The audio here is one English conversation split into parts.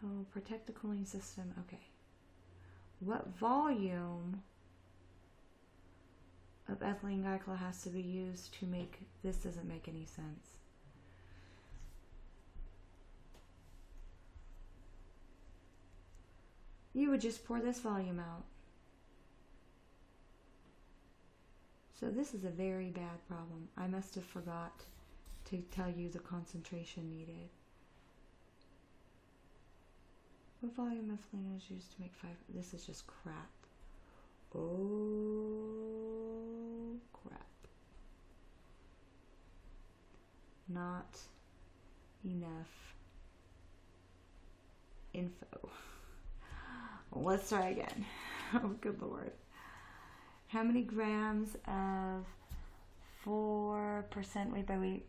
Oh, protect the cooling system. Okay. What volume of ethylene glycol has to be used to make this? Doesn't make any sense. You would just pour this volume out. So this is a very bad problem. I must have forgot to tell you the concentration needed. What volume of ethylene is used to make 5? This is just crap. Oh, crap. Not enough info. Let's try again. Oh, good Lord. How many grams of 4% weight by weight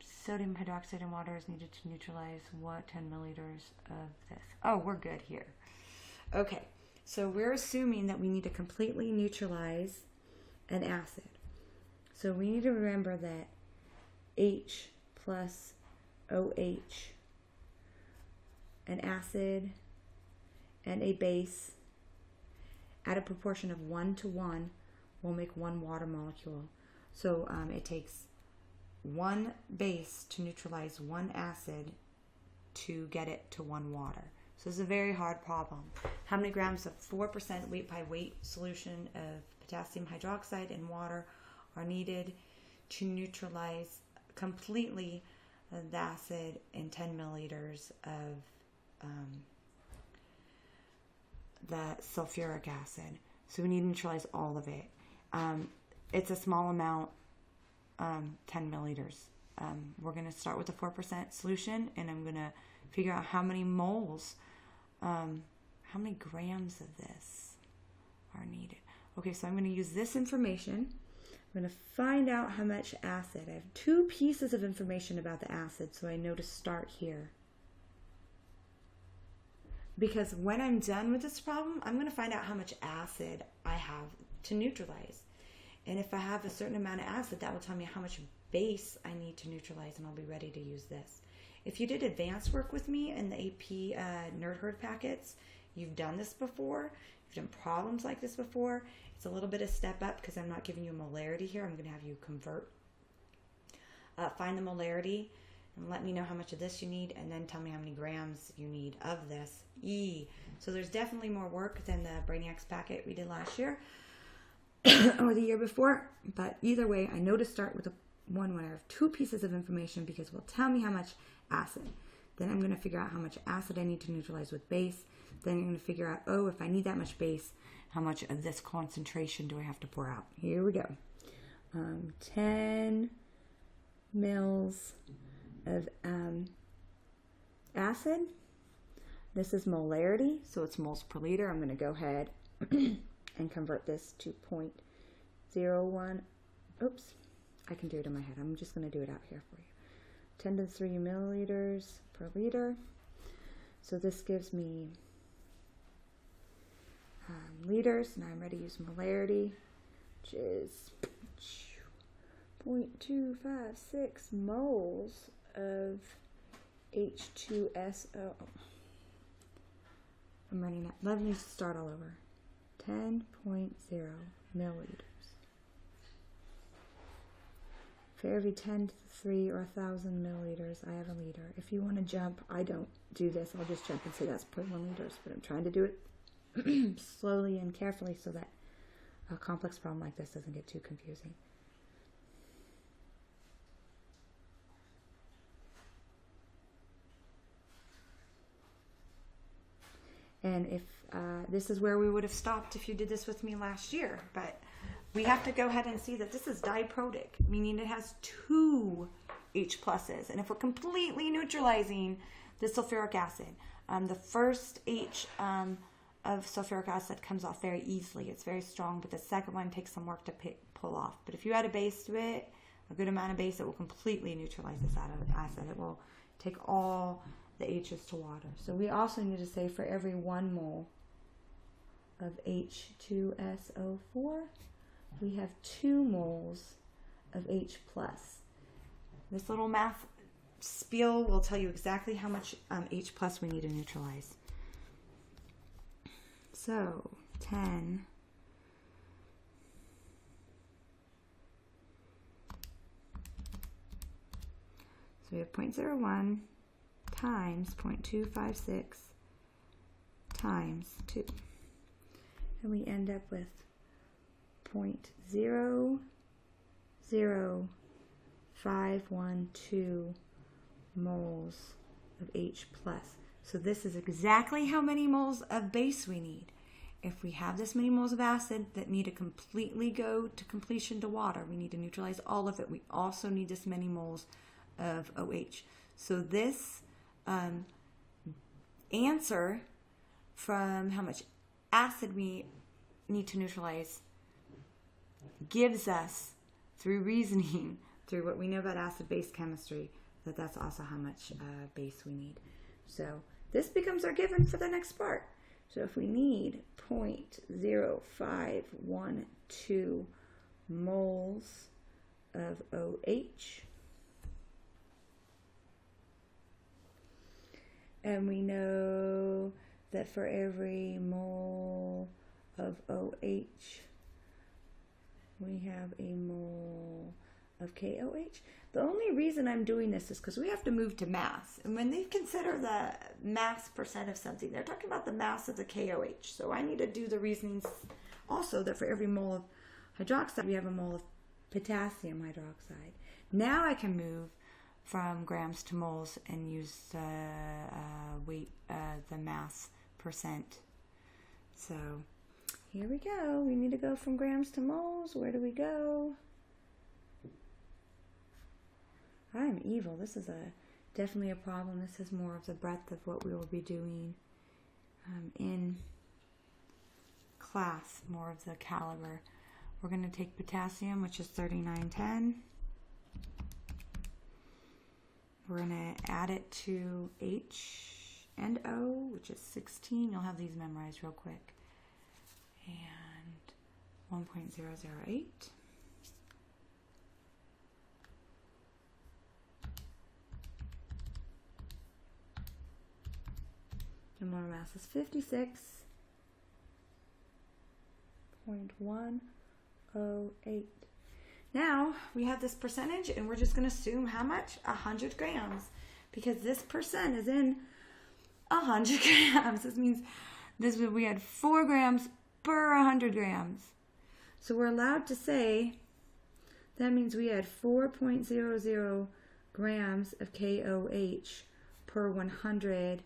sodium hydroxide in water is needed to neutralize what 10 milliliters of this? Oh, we're good here. Okay, so we're assuming that we need to completely neutralize an acid. So we need to remember that H plus OH, an acid and a base at a proportion of 1 to 1 will make one water molecule. So it takes one base to neutralize one acid to get it to one water. So it's a very hard problem. How many grams of 4% weight by weight solution of potassium hydroxide in water are needed to neutralize completely the acid in 10 milliliters of the sulfuric acid? So we need to neutralize all of it. It's a small amount, 10 milliliters. We're going to start with the 4% solution, and I'm going to figure out how many moles, how many grams of this are needed. Okay, so I'm going to use this information. I'm going to find out how much acid. I have 2 pieces of information about the acid, so I know to start here. Because when I'm done with this problem, I'm going to find out how much acid I have to neutralize. And if I have a certain amount of acid, that will tell me how much base I need to neutralize, and I'll be ready to use this. If you did advanced work with me in the AP Nerd Herd packets, you've done this before. You've done problems like this before. It's a little bit of step up because I'm not giving you a molarity here. I'm going to have you convert. Find the molarity and let me know how much of this you need, and then tell me how many grams you need of this. So there's definitely more work than the Brainiacs packet we did last year or the year before. But either way, I know to start with the one when I have 2 pieces of information because it will tell me how much acid. Then I'm going to figure out how much acid I need to neutralize with base. Then I'm going to figure out, oh, if I need that much base, how much of this concentration do I have to pour out? Here we go. 10 mils of acid. This is molarity, so it's moles per liter. I'm going to go ahead and convert this to 0.01. Oops, I can do it in my head. I'm just going to do it out here for you. 10 to the 3 milliliters per liter. So this gives me liters. Now I'm ready to use molarity, which is 0.256 moles of H2SO. I'm running out. Let me start all over. 10.0 milliliters. For every 10 to the 3 or 1,000 milliliters, I have a liter. If you want to jump, I don't do this. I'll just jump and say that's 0.1 liters. But I'm trying to do it slowly and carefully so that a complex problem like this doesn't get too confusing. And if this is where we would have stopped if you did this with me last year, but we have to go ahead and see that this is diprotic, meaning it has 2 H pluses. And if we're completely neutralizing the sulfuric acid, the first H of sulfuric acid comes off very easily. It's very strong, but the second one takes some work to pull off. But if you add a base to it, a good amount of base, it will completely neutralize this acid. It will take all the H's to water. So we also need to say for every 1 mole of H2SO4, we have 2 moles of H plus. This little math spiel will tell you exactly how much H plus we need to neutralize. So 10 so we have 0.01 times 0.256 times 2. And we end up with 0.00512 moles of H plus. So this is exactly how many moles of base we need. If we have this many moles of acid that need to completely go to completion to water, we need to neutralize all of it. We also need this many moles of OH. So this answer from how much acid we need to neutralize gives us, through reasoning, through what we know about acid-base chemistry, that that's also how much base we need. So this becomes our given for the next part. So if we need 0.0512 moles of OH, and we know that for every mole of OH, we have a mole of KOH. The only reason I'm doing this is because we have to move to mass. And when they consider the mass percent of something, they're talking about the mass of the KOH. So I need to do the reasonings also that for every mole of hydroxide, we have a mole of potassium hydroxide. Now I can move from grams to moles and use the the mass percent. So here we go. We need to go from grams to moles. Where do we go? I'm evil. This is definitely a problem. This is more of the breadth of what we will be doing in class, more of the caliber. We're going to take potassium, which is 3910. We're going to add it to H and O, which is 16. You'll have these memorized real quick. And 1.008. The molar mass is 56.108. Now we have this percentage, and we're just going to assume how much? 100 grams, because this percent is in 100 grams. This means we had 4 grams per 100 grams. So we're allowed to say that means we had 4.00 grams of KOH per 100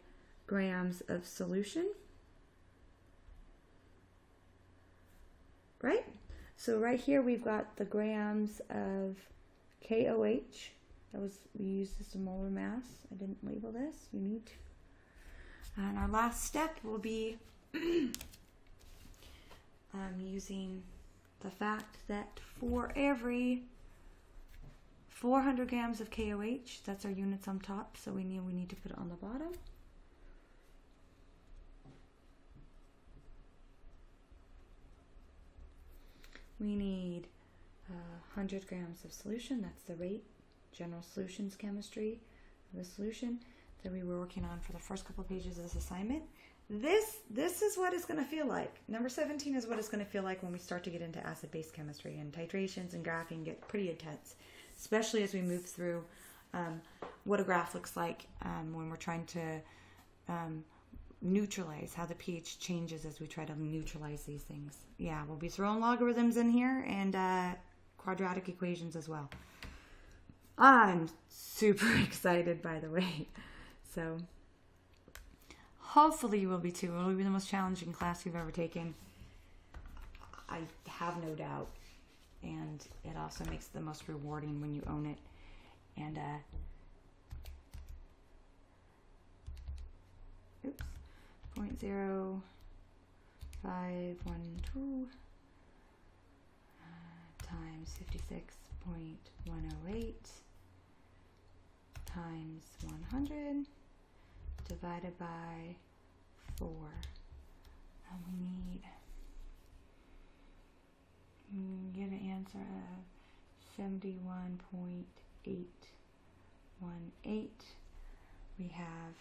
grams of solution, right? So right here we've got the grams of KOH. We used this as molar mass. I didn't label this. You need to. And our last step will be using the fact that for every 400 grams of KOH, that's our units on top, so we need to put it on the bottom. We need 100 grams of solution. That's the rate, general solutions chemistry of the solution that we were working on for the first couple of pages of this assignment. This is what it's going to feel like. Number 17 is what it's going to feel like when we start to get into acid-base chemistry, and titrations and graphing get pretty intense, especially as we move through what a graph looks like when we're trying to neutralize, how the pH changes as we try to neutralize these things. Yeah, we'll be throwing logarithms in here and quadratic equations as well. I'm super excited, by the way. So hopefully you will be too. It will be the most challenging class you've ever taken. I have no doubt. And it also makes it the most rewarding when you own it. And 0.0512 times 56.108 times 100 divided by 4. And we get an answer of 71.8 1.18. We have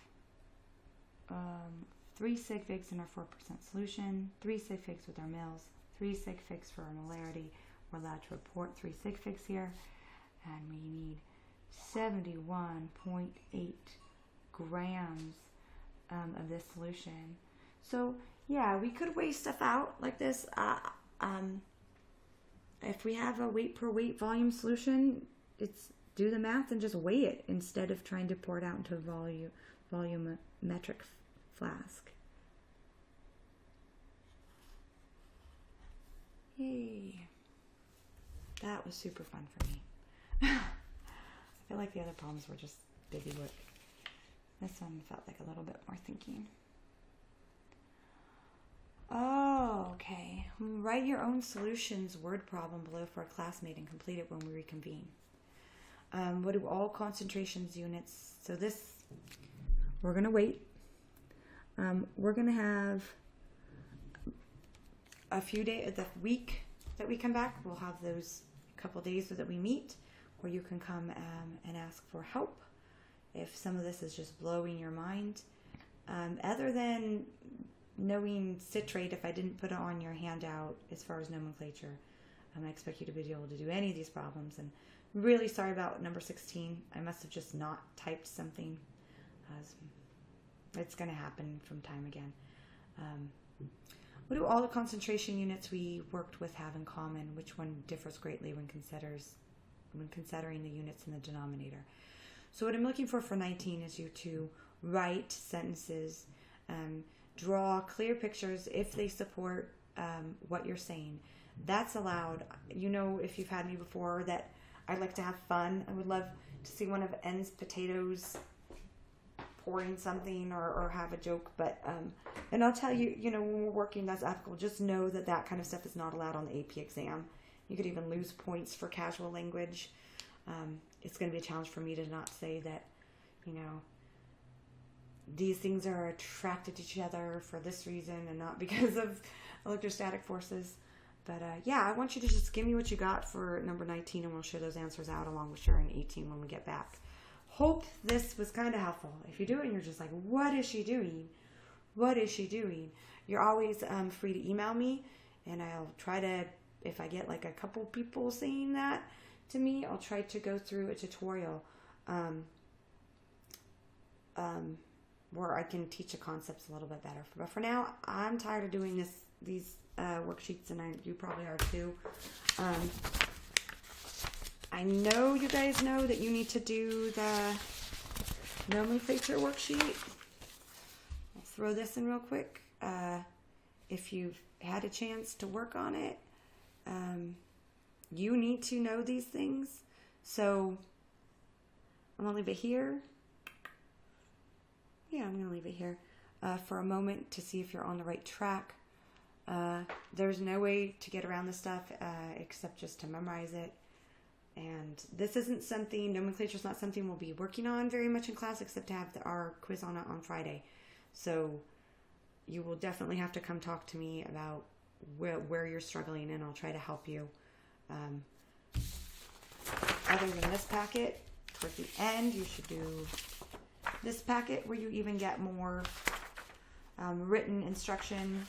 3 sig figs in our 4% solution, 3 sig figs with our mils, 3 sig figs for our molarity. We're allowed to report 3 sig figs here, and we need 71.8 grams of this solution. So yeah, we could weigh stuff out like this. If we have a weight per weight volume solution, it's do the math and just weigh it instead of trying to pour it out into a volumetric flask. Yay. That was super fun for me. I feel like the other problems were just busy work. This one felt like a little bit more thinking. Oh, okay. Write your own solutions word problem below for a classmate and complete it when we reconvene. What do all concentrations units? So this, we're going to wait. We're going to have a few days, the week that we come back, we'll have those couple days that we meet where you can come and ask for help if some of this is just blowing your mind. Other than knowing citrate, if I didn't put it on your handout as far as nomenclature, I expect you to be able to do any of these problems. And really sorry about number 16. I must have just not typed something. It's going to happen from time again. What do all the concentration units we worked with have in common? Which one differs greatly when considering the units in the denominator? So what I'm looking for 19 is you to write sentences, draw clear pictures if they support what you're saying. That's allowed. You know, if you've had me before, that I like to have fun. I would love to see one of N's potatoes pouring something or have a joke, but and I'll tell you, you know, when we're working that's ethical, just know that that kind of stuff is not allowed on the AP exam. You could even lose points for casual language. It's going to be a challenge for me to not say that, you know, these things are attracted to each other for this reason and not because of electrostatic forces. But yeah, I want you to just give me what you got for number 19, and we'll share those answers out along with sharing 18 when we get back. Hope this was kind of helpful. If you do it and you're just like, what is she doing? What is she doing? You're always free to email me, and I'll try to, if I get like a couple people saying that to me, I'll try to go through a tutorial where I can teach the concepts a little bit better. But for now, I'm tired of doing these worksheets, and you probably are too. I know you guys know that you need to do the nomenclature worksheet. I'll throw this in real quick. If you've had a chance to work on it, you need to know these things. So I'm going to leave it here. Yeah, I'm going to leave it here for a moment to see if you're on the right track. There's no way to get around this stuff except just to memorize it. And this isn't something, nomenclature is not something we'll be working on very much in class, except to have our quiz on it on Friday. So you will definitely have to come talk to me about where you're struggling, and I'll try to help you. Other than this packet, towards the end, you should do this packet where you even get more written instruction,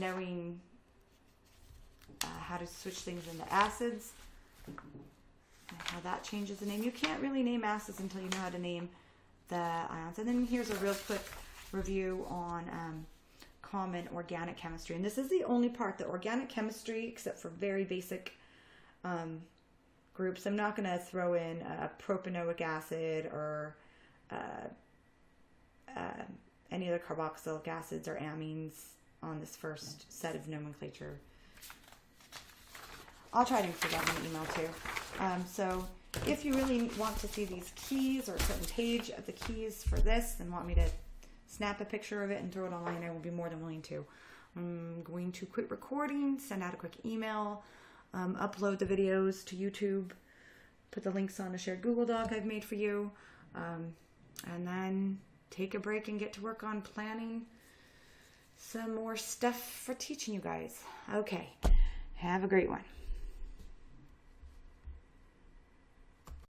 knowing how to switch things into acids, and how that changes the name. You can't really name acids until you know how to name the ions. And then here's a real quick review on common organic chemistry. And this is the only part, the organic chemistry, except for very basic groups. I'm not going to throw in propanoic acid or any other carboxylic acids or amines on this first set of nomenclature. I'll try to include that in the email too. So if you really want to see these keys or a certain page of the keys for this and want me to snap a picture of it and throw it online, I will be more than willing to. I'm going to quit recording, send out a quick email, upload the videos to YouTube, put the links on a shared Google Doc I've made for you, and then take a break and get to work on planning some more stuff for teaching you guys. Okay, have a great one.